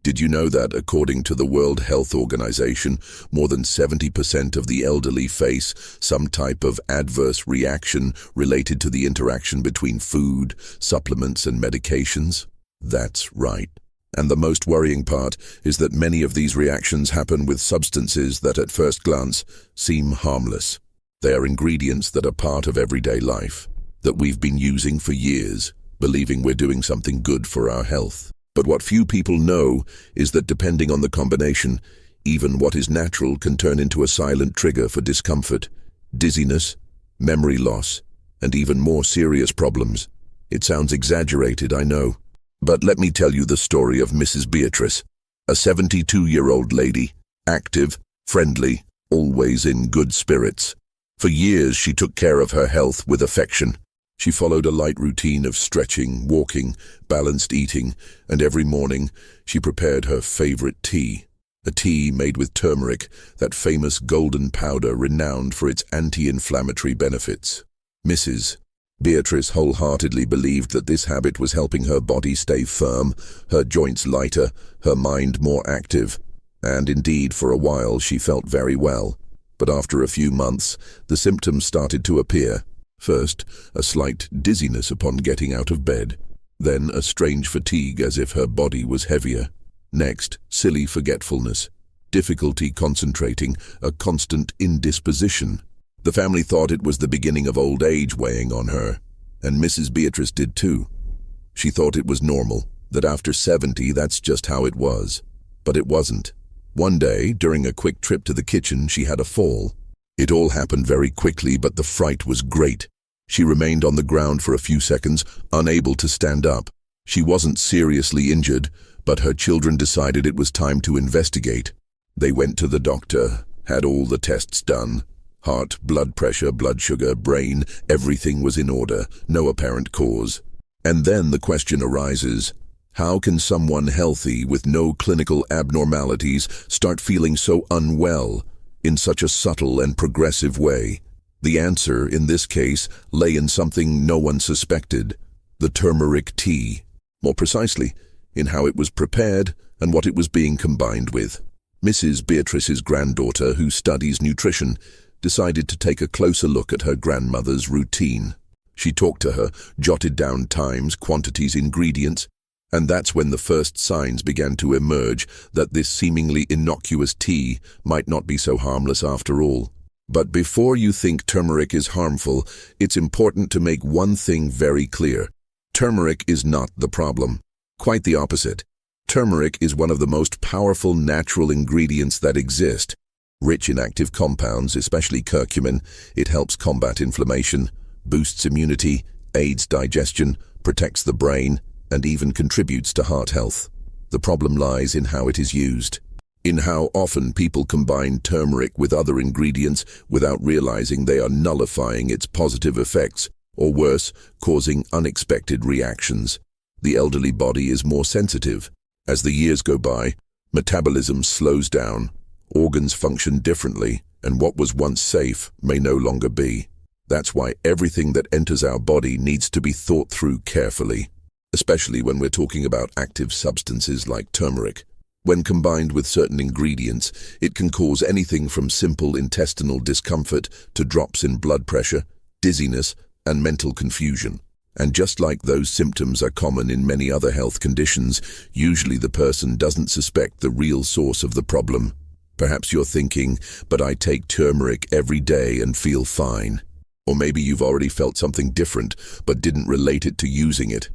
Did you know that, according to the World Health Organization, more than 70% of the elderly face some type of adverse reaction related to the interaction between food, supplements, and medications? That's right. And the most worrying part is that many of these reactions happen with substances that at first glance seem harmless. They are ingredients that are part of everyday life, that we've been using for years, believing we're doing something good for our health. But what few people know is that depending on the combination, even what is natural can turn into a silent trigger for discomfort, dizziness, memory loss, and even more serious problems. It sounds exaggerated, I know. But let me tell you the story of Mrs. Beatrice, a 72-year-old lady, active, friendly, always in good spirits. For years she took care of her health with affection. She followed a light routine of stretching, walking, balanced eating, and every morning she prepared her favorite tea. A tea made with turmeric, that famous golden powder renowned for its anti-inflammatory benefits. Mrs. Beatrice wholeheartedly believed that this habit was helping her body stay firm, her joints lighter, her mind more active. And indeed, for a while she felt very well. But after a few months, the symptoms started to appear. First, a slight dizziness upon getting out of bed. Then a strange fatigue as if her body was heavier. Next, silly forgetfulness, difficulty concentrating, a constant indisposition. The family thought it was the beginning of old age weighing on her, and Mrs. Beatrice did too. She thought it was normal, that after 70 that's just how it was. But it wasn't. One day, during a quick trip to the kitchen, she had a fall. It all happened very quickly, but the fright was great. She remained on the ground for a few seconds, unable to stand up. She wasn't seriously injured, but her children decided it was time to investigate. They went to the doctor, had all the tests done. Heart, blood pressure, blood sugar, brain, everything was in order, no apparent cause. And then the question arises, how can someone healthy with no clinical abnormalities start feeling so unwell in such a subtle and progressive way? The answer, in this case, lay in something no one suspected, the turmeric tea. More precisely, in how it was prepared and what it was being combined with. Mrs. Beatrice's granddaughter, who studies nutrition, decided to take a closer look at her grandmother's routine. She talked to her, jotted down times, quantities, ingredients, and that's when the first signs began to emerge that this seemingly innocuous tea might not be so harmless after all. But before you think turmeric is harmful, it's important to make one thing very clear. Turmeric is not the problem. Quite the opposite. Turmeric is one of the most powerful natural ingredients that exist. Rich in active compounds, especially curcumin, it helps combat inflammation, boosts immunity, aids digestion, protects the brain, and even contributes to heart health. The problem lies in how it is used. In how often people combine turmeric with other ingredients without realizing they are nullifying its positive effects, or worse, causing unexpected reactions. The elderly body is more sensitive. As the years go by, metabolism slows down, organs function differently, and what was once safe may no longer be. That's why everything that enters our body needs to be thought through carefully, especially when we're talking about active substances like turmeric. When combined with certain ingredients, it can cause anything from simple intestinal discomfort to drops in blood pressure, dizziness, and mental confusion. And just like those symptoms are common in many other health conditions, usually the person doesn't suspect the real source of the problem. Perhaps you're thinking, but I take turmeric every day and feel fine. Or maybe you've already felt something different, but didn't relate it to using it.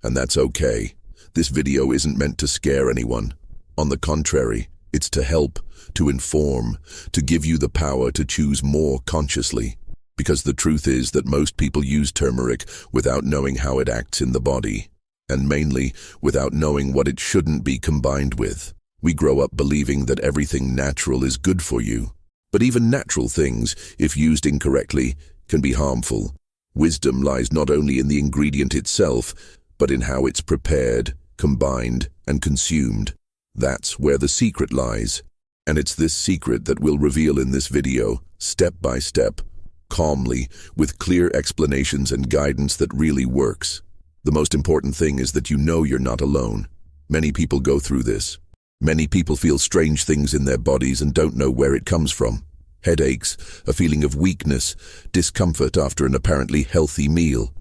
And that's okay. This video isn't meant to scare anyone. On the contrary, it's to help, to inform, to give you the power to choose more consciously. Because the truth is that most people use turmeric without knowing how it acts in the body, and mainly without knowing what it shouldn't be combined with. We grow up believing that everything natural is good for you. But even natural things, if used incorrectly, can be harmful. Wisdom lies not only in the ingredient itself, but in how it's prepared, combined, and consumed. That's where the secret lies. And it's this secret that we'll reveal in this video, step by step, calmly, with clear explanations and guidance that really works. The most important thing is that you know you're not alone. Many people go through this. Many people feel strange things in their bodies and don't know where it comes from. Headaches, a feeling of weakness, discomfort after an apparently healthy meal.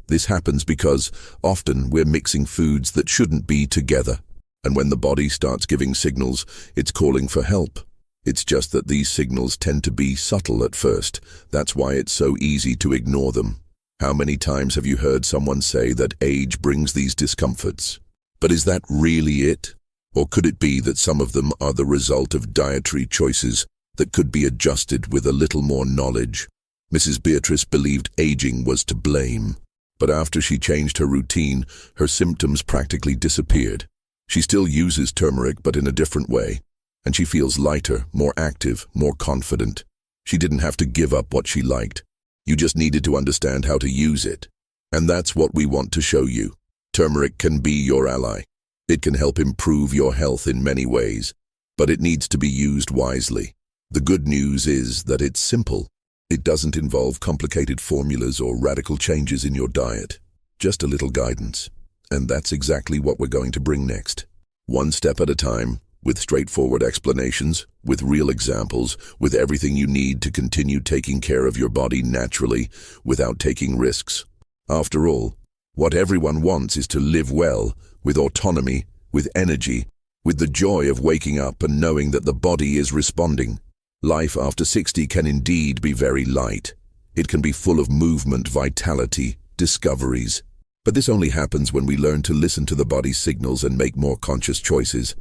This happens because often we're mixing foods that shouldn't be together. And when the body starts giving signals, it's calling for help. It's just that these signals tend to be subtle at first. That's why it's so easy to ignore them. How many times have you heard someone say that age brings these discomforts? But is that really it? Or could it be that some of them are the result of dietary choices that could be adjusted with a little more knowledge? Mrs. Beatrice believed aging was to blame, but after she changed her routine, her symptoms practically disappeared. She still uses turmeric, but in a different way, and she feels lighter, more active, more confident. She didn't have to give up what she liked. You just needed to understand how to use it. And that's what we want to show you. Turmeric can be your ally. It can help improve your health in many ways, but it needs to be used wisely. The good news is that it's simple. It doesn't involve complicated formulas or radical changes in your diet, just a little guidance. And that's exactly what we're going to bring next. One step at a time, with straightforward explanations, with real examples, with everything you need to continue taking care of your body naturally, without taking risks. After all, what everyone wants is to live well, with autonomy, with energy, with the joy of waking up and knowing that the body is responding. Life after 60 can indeed be very light. It can be full of movement, vitality, discoveries. But this only happens when we learn to listen to the body's signals and make more conscious choices.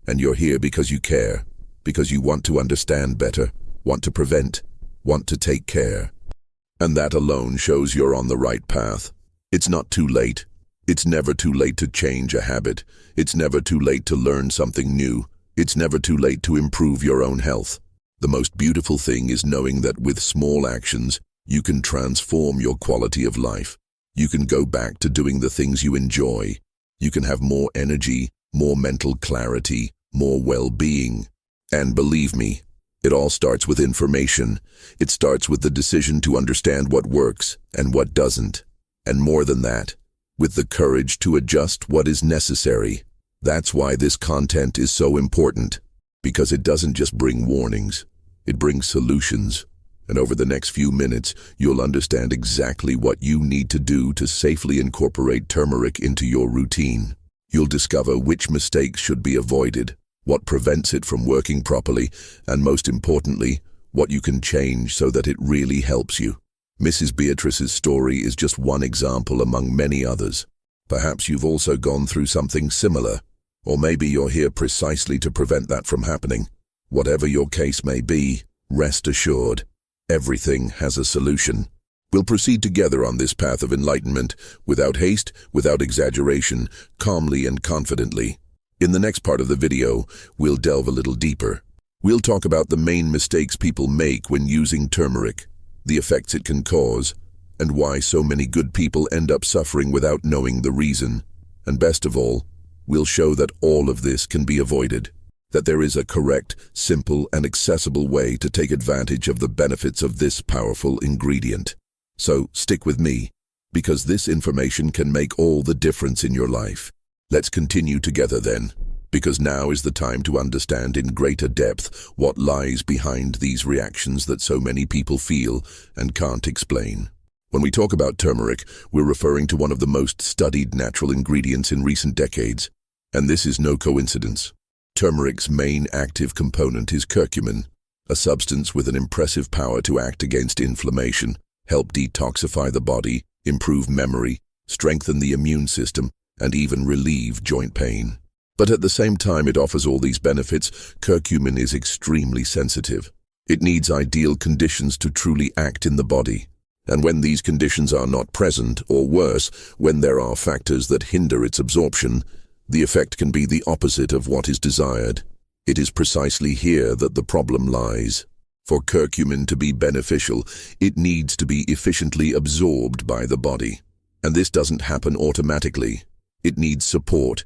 And you're here because you care, because you want to understand better, want to prevent, want to take care. And that alone shows you're on the right path. It's not too late. It's never too late to change a habit. It's never too late to learn something new. It's never too late to improve your own health. The most beautiful thing is knowing that with small actions, you can transform your quality of life. You can go back to doing the things you enjoy. You can have more energy, more mental clarity, more well-being. And believe me, it all starts with information. It starts with the decision to understand what works and what doesn't. And more than that, with the courage to adjust what is necessary. That's why this content is so important, because it doesn't just bring warnings, it brings solutions. And over the next few minutes, you'll understand exactly what you need to do to safely incorporate turmeric into your routine. You'll discover which mistakes should be avoided, what prevents it from working properly, and most importantly, what you can change so that it really helps you. Mrs. Beatrice's story is just one example among many others. Perhaps you've also gone through something similar, or maybe you're here precisely to prevent that from happening. Whatever your case may be, rest assured, everything has a solution. We'll proceed together on this path of enlightenment, without haste, without exaggeration, calmly and confidently. In the next part of the video, we'll delve a little deeper. We'll talk about the main mistakes people make when using turmeric, the effects it can cause, and why so many good people end up suffering without knowing the reason. And best of all, we'll show that all of this can be avoided, that there is a correct, simple, and accessible way to take advantage of the benefits of this powerful ingredient. So stick with me, because this information can make all the difference in your life. Let's continue together then, because now is the time to understand in greater depth what lies behind these reactions that so many people feel and can't explain. When we talk about turmeric, we're referring to one of the most studied natural ingredients in recent decades, and this is no coincidence. Turmeric's main active component is curcumin, a substance with an impressive power to act against inflammation, help detoxify the body, improve memory, strengthen the immune system, and even relieve joint pain. But at the same time it offers all these benefits, curcumin is extremely sensitive. It needs ideal conditions to truly act in the body. And when these conditions are not present, or worse, when there are factors that hinder its absorption, the effect can be the opposite of what is desired. It is precisely here that the problem lies. For curcumin to be beneficial, it needs to be efficiently absorbed by the body. And this doesn't happen automatically. It needs support.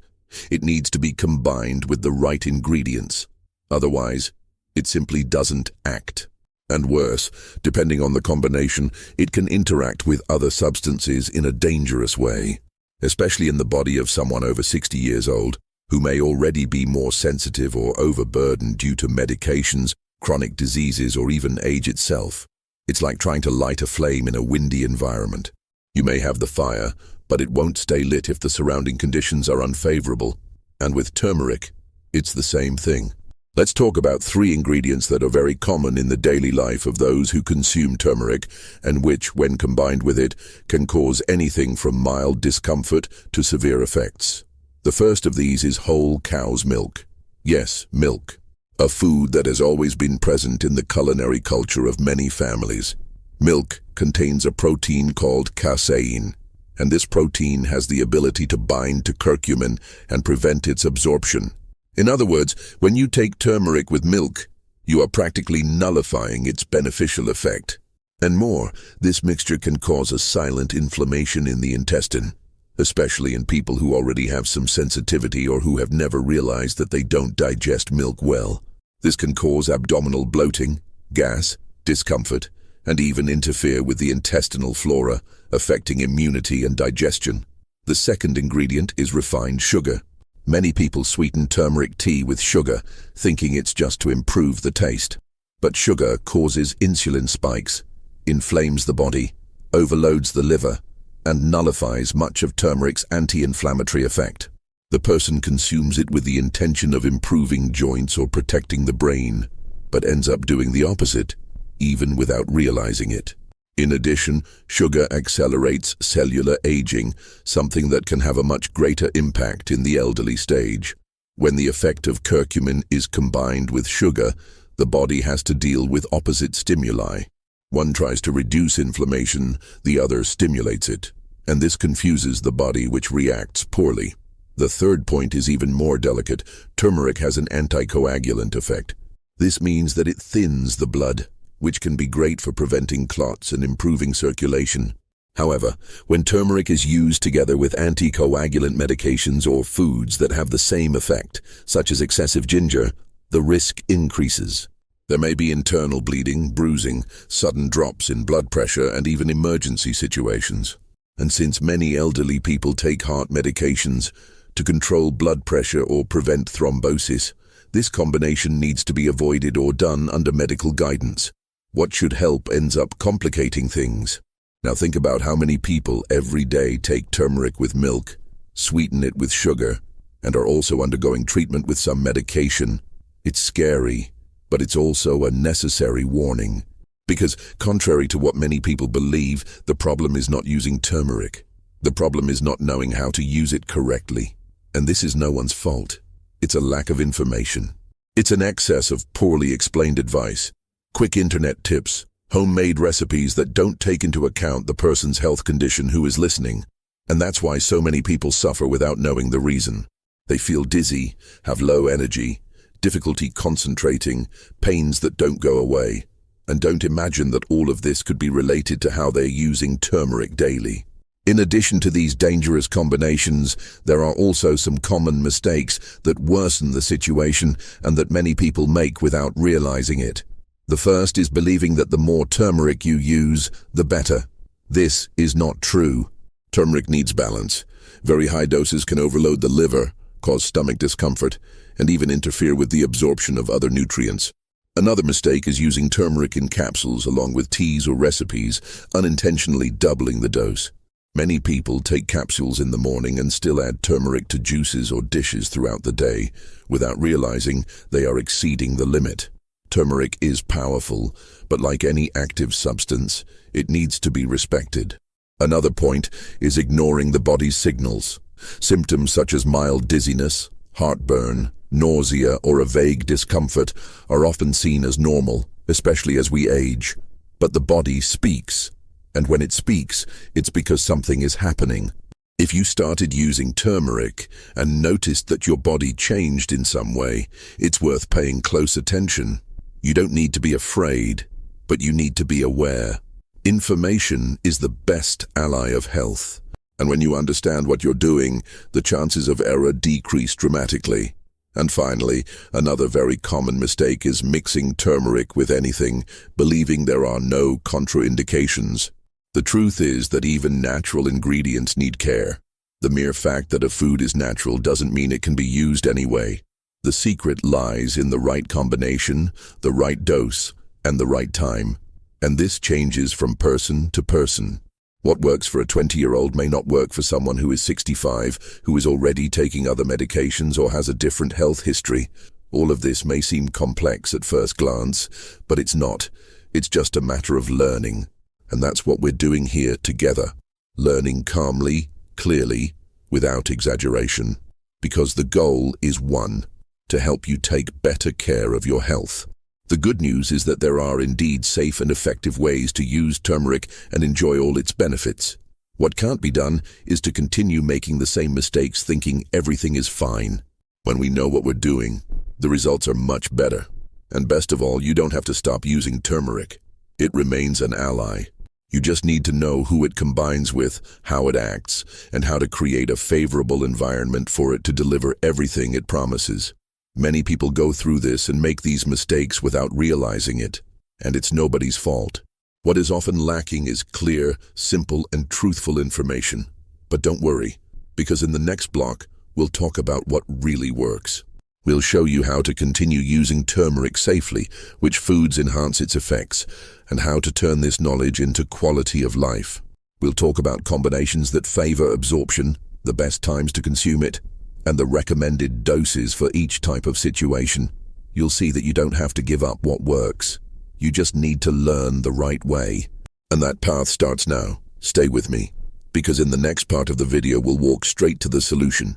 It needs to be combined with the right ingredients. Otherwise, it simply doesn't act. And worse, depending on the combination, it can interact with other substances in a dangerous way. Especially in the body of someone over 60 years old, who may already be more sensitive or overburdened due to medications, chronic diseases, or even age itself. It's like trying to light a flame in a windy environment. You may have the fire, but it won't stay lit if the surrounding conditions are unfavorable. And with turmeric, it's the same thing. Let's talk about 3 ingredients that are very common in the daily life of those who consume turmeric, and which, when combined with it, can cause anything from mild discomfort to severe effects. The first of these is whole cow's milk. Yes, milk. A food that has always been present in the culinary culture of many families. Milk contains a protein called casein, and this protein has the ability to bind to curcumin and prevent its absorption. In other words, when you take turmeric with milk, you are practically nullifying its beneficial effect. And more, this mixture can cause a silent inflammation in the intestine, especially in people who already have some sensitivity or who have never realized that they don't digest milk well. This can cause abdominal bloating, gas, discomfort, and even interfere with the intestinal flora, affecting immunity and digestion. The second ingredient is refined sugar. Many people sweeten turmeric tea with sugar, thinking it's just to improve the taste. But sugar causes insulin spikes, inflames the body, overloads the liver, and nullifies much of turmeric's anti-inflammatory effect. The person consumes it with the intention of improving joints or protecting the brain, but ends up doing the opposite, even without realizing it. In addition, sugar accelerates cellular aging, something that can have a much greater impact in the elderly stage. When the effect of curcumin is combined with sugar, the body has to deal with opposite stimuli. One tries to reduce inflammation, the other stimulates it, and this confuses the body, which reacts poorly. The third point is even more delicate. Turmeric has an anticoagulant effect. This means that it thins the blood, which can be great for preventing clots and improving circulation. However, when turmeric is used together with anticoagulant medications or foods that have the same effect, such as excessive ginger, the risk increases. There may be internal bleeding, bruising, sudden drops in blood pressure, and even emergency situations. And since many elderly people take heart medications to control blood pressure or prevent thrombosis, this combination needs to be avoided or done under medical guidance. What should help ends up complicating things. Now think about how many people every day take turmeric with milk, sweeten it with sugar, and are also undergoing treatment with some medication. It's scary, but it's also a necessary warning. Because, contrary to what many people believe, the problem is not using turmeric. The problem is not knowing how to use it correctly. And this is no one's fault. It's a lack of information. It's an excess of poorly explained advice, quick internet tips, homemade recipes that don't take into account the person's health condition who is listening. And that's why so many people suffer without knowing the reason. They feel dizzy, have low energy, difficulty concentrating, pains that don't go away, and don't imagine that all of this could be related to how they're using turmeric daily. In addition to these dangerous combinations, there are also some common mistakes that worsen the situation and that many people make without realizing it. The first is believing that the more turmeric you use, the better. This is not true. Turmeric needs balance. Very high doses can overload the liver, cause stomach discomfort, and even interfere with the absorption of other nutrients. Another mistake is using turmeric in capsules along with teas or recipes, unintentionally doubling the dose. Many people take capsules in the morning and still add turmeric to juices or dishes throughout the day, without realizing they are exceeding the limit. Turmeric is powerful, but like any active substance, it needs to be respected. Another point is ignoring the body's signals. Symptoms such as mild dizziness, heartburn, nausea, or a vague discomfort are often seen as normal, especially as we age. But the body speaks, and when it speaks, it's because something is happening. If you started using turmeric and noticed that your body changed in some way, it's worth paying close attention. You don't need to be afraid, but you need to be aware. Information is the best ally of health. And when you understand what you're doing, the chances of error decrease dramatically. And finally, another very common mistake is mixing turmeric with anything, believing there are no contraindications. The truth is that even natural ingredients need care. The mere fact that a food is natural doesn't mean it can be used anyway. The secret lies in the right combination, the right dose, and the right time. And this changes from person to person. What works for a 20-year-old may not work for someone who is 65, who is already taking other medications or has a different health history. All of this may seem complex at first glance, but it's not. It's just a matter of learning. And that's what we're doing here together. Learning calmly, clearly, without exaggeration. Because the goal is one, to help you take better care of your health. The good news is that there are indeed safe and effective ways to use turmeric and enjoy all its benefits. What can't be done is to continue making the same mistakes thinking everything is fine. When we know what we're doing, the results are much better. And best of all, you don't have to stop using turmeric. It remains an ally. You just need to know who it combines with, how it acts, and how to create a favorable environment for it to deliver everything it promises. Many people go through this and make these mistakes without realizing it, and it's nobody's fault. What is often lacking is clear, simple, and truthful information. But don't worry, because in the next block, we'll talk about what really works. We'll show you how to continue using turmeric safely, which foods enhance its effects, and how to turn this knowledge into quality of life. We'll talk about combinations that favor absorption, the best times to consume it, and the recommended doses for each type of situation. You'll see that you don't have to give up what works. You just need to learn the right way. And that path starts now. Stay with me, because in the next part of the video we'll walk straight to the solution.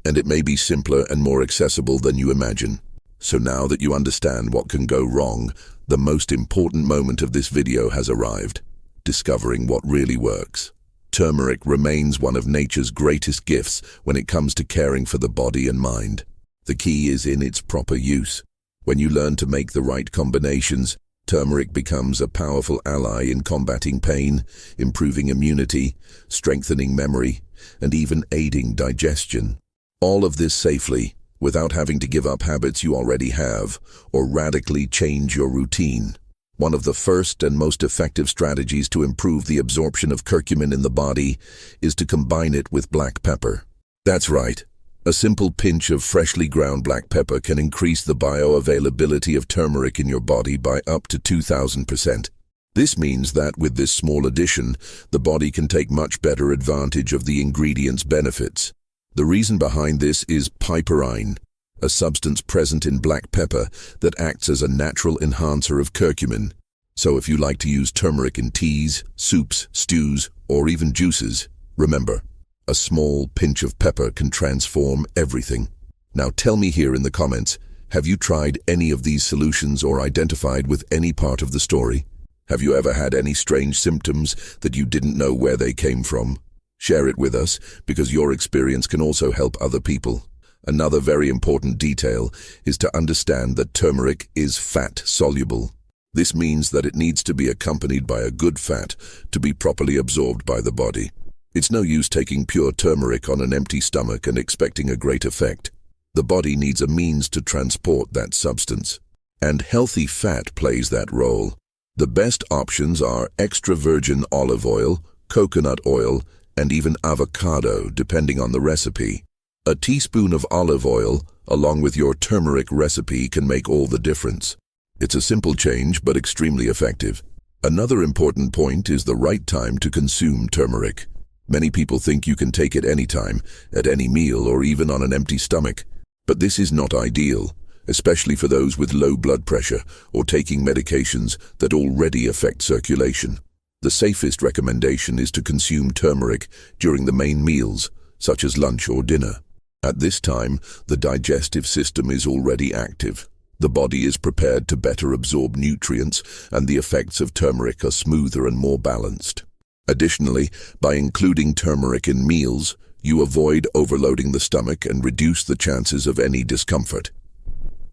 And it may be simpler and more accessible than you imagine. So now that you understand what can go wrong, the most important moment of this video has arrived. Discovering what really works. Turmeric remains one of nature's greatest gifts when it comes to caring for the body and mind. The key is in its proper use. When you learn to make the right combinations, turmeric becomes a powerful ally in combating pain, improving immunity, strengthening memory, and even aiding digestion. All of this safely, without having to give up habits you already have, or radically change your routine. One of the first and most effective strategies to improve the absorption of curcumin in the body is to combine it with black pepper. That's right. A simple pinch of freshly ground black pepper can increase the bioavailability of turmeric in your body by up to 2,000%. This means that with this small addition, the body can take much better advantage of the ingredient's benefits. The reason behind this is piperine, a substance present in black pepper that acts as a natural enhancer of curcumin. So if you like to use turmeric in teas, soups, stews, or even juices, remember, a small pinch of pepper can transform everything. Now tell me here in the comments, have you tried any of these solutions or identified with any part of the story? Have you ever had any strange symptoms that you didn't know where they came from? Share it with us, because your experience can also help other people. Another very important detail is to understand that turmeric is fat-soluble. This means that it needs to be accompanied by a good fat to be properly absorbed by the body. It's no use taking pure turmeric on an empty stomach and expecting a great effect. The body needs a means to transport that substance. And healthy fat plays that role. The best options are extra virgin olive oil, coconut oil, and even avocado, depending on the recipe. A teaspoon of olive oil, along with your turmeric recipe, can make all the difference. It's a simple change, but extremely effective. Another important point is the right time to consume turmeric. Many people think you can take it anytime, at any meal, or even on an empty stomach. But this is not ideal, especially for those with low blood pressure or taking medications that already affect circulation. The safest recommendation is to consume turmeric during the main meals, such as lunch or dinner. At this time, the digestive system is already active. The body is prepared to better absorb nutrients, and the effects of turmeric are smoother and more balanced. Additionally, by including turmeric in meals, you avoid overloading the stomach and reduce the chances of any discomfort.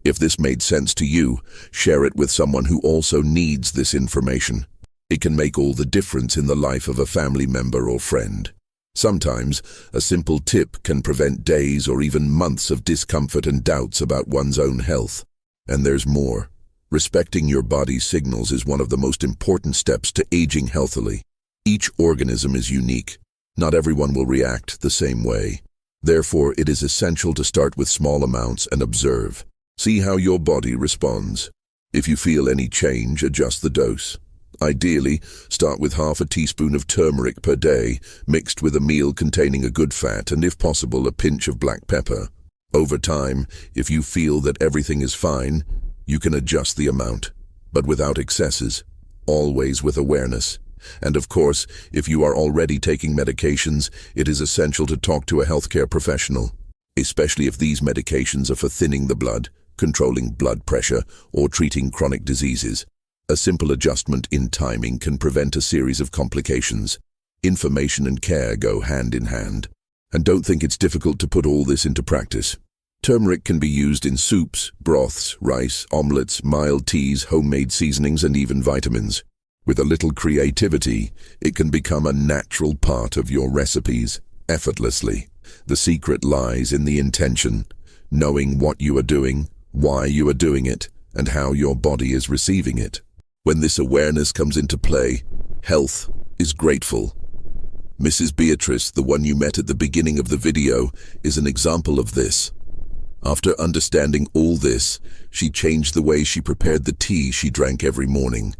If this made sense to you, share it with someone who also needs this information. It can make all the difference in the life of a family member or friend. Sometimes, a simple tip can prevent days or even months of discomfort and doubts about one's own health. And there's more. Respecting your body's signals is one of the most important steps to aging healthily. Each organism is unique, Not everyone will react the same way. Therefore, it is essential to start with small amounts and observe. See how your body responds. If you feel any change, adjust the dose. Ideally, start with half a teaspoon of turmeric per day, mixed with a meal containing a good fat and, if possible, a pinch of black pepper. Over time, if you feel that everything is fine, you can adjust the amount, but without excesses, always with awareness. And of course, if you are already taking medications, it is essential to talk to a healthcare professional, especially if these medications are for thinning the blood, controlling blood pressure, or treating chronic diseases. A simple adjustment in timing can prevent a series of complications. Information and care go hand in hand. And don't think it's difficult to put all this into practice. Turmeric can be used in soups, broths, rice, omelets, mild teas, homemade seasonings, and even vitamins. With a little creativity, it can become a natural part of your recipes, effortlessly. The secret lies in the intention, knowing what you are doing, why you are doing it, and how your body is receiving it. When this awareness comes into play, health is grateful. Mrs. Beatrice, the one you met at the beginning of the video, is an example of this. After understanding all this, she changed the way she prepared the tea she drank every morning.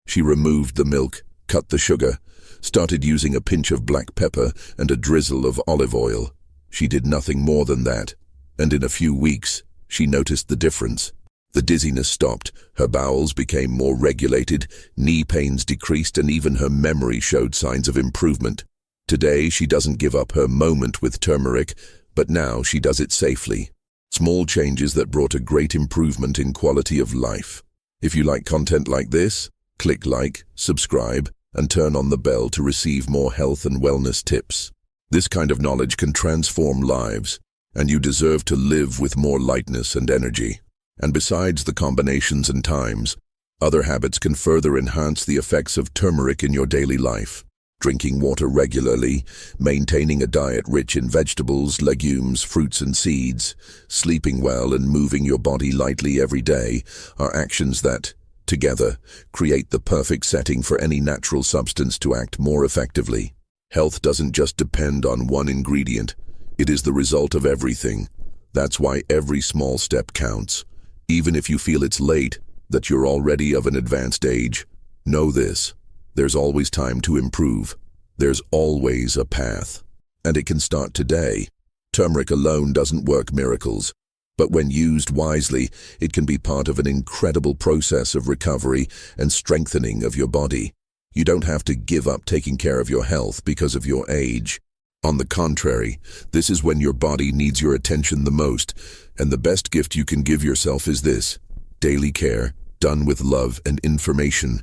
She removed the milk, cut the sugar, started using a pinch of black pepper and a drizzle of olive oil. She did nothing more than that, and in a few weeks, she noticed the difference. The dizziness stopped, her bowels became more regulated, knee pains decreased, and even her memory showed signs of improvement. Today, she doesn't give up her moment with turmeric, but now she does it safely. Small changes that brought a great improvement in quality of life. If you like content like this, click like, subscribe, and turn on the bell to receive more health and wellness tips. This kind of knowledge can transform lives, and you deserve to live with more lightness and energy. And besides the combinations and times, other habits can further enhance the effects of turmeric in your daily life. Drinking water regularly, maintaining a diet rich in vegetables, legumes, fruits and seeds, sleeping well and moving your body lightly every day are actions that, together, create the perfect setting for any natural substance to act more effectively. Health doesn't just depend on one ingredient, it is the result of everything. That's why every small step counts. Even if you feel it's late, that you're already of an advanced age, know this. There's always time to improve. There's always a path. And it can start today. Turmeric alone doesn't work miracles, but when used wisely, it can be part of an incredible process of recovery and strengthening of your body. You don't have to give up taking care of your health because of your age. On the contrary, this is when your body needs your attention the most, and the best gift you can give yourself is this: daily care, done with love and information.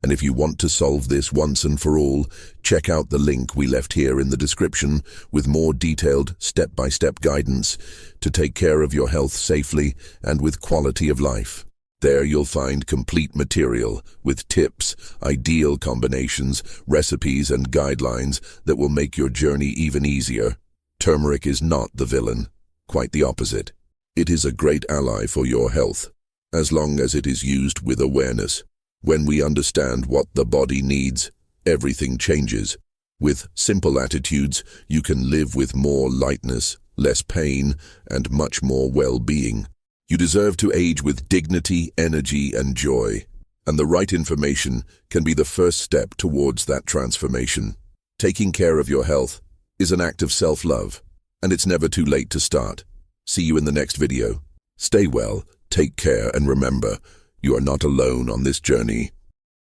And if you want to solve this once and for all, check out the link we left here in the description with more detailed step-by-step guidance to take care of your health safely and with quality of life. There you'll find complete material with tips, ideal combinations, recipes and guidelines that will make your journey even easier. Turmeric is not the villain, quite the opposite. It is a great ally for your health, as long as it is used with awareness. When we understand what the body needs, everything changes. With simple attitudes, you can live with more lightness, less pain, and much more well-being. You deserve to age with dignity, energy, and joy. And the right information can be the first step towards that transformation. Taking care of your health is an act of self-love, and it's never too late to start. See you in the next video. Stay well, take care, and remember, you are not alone on this journey.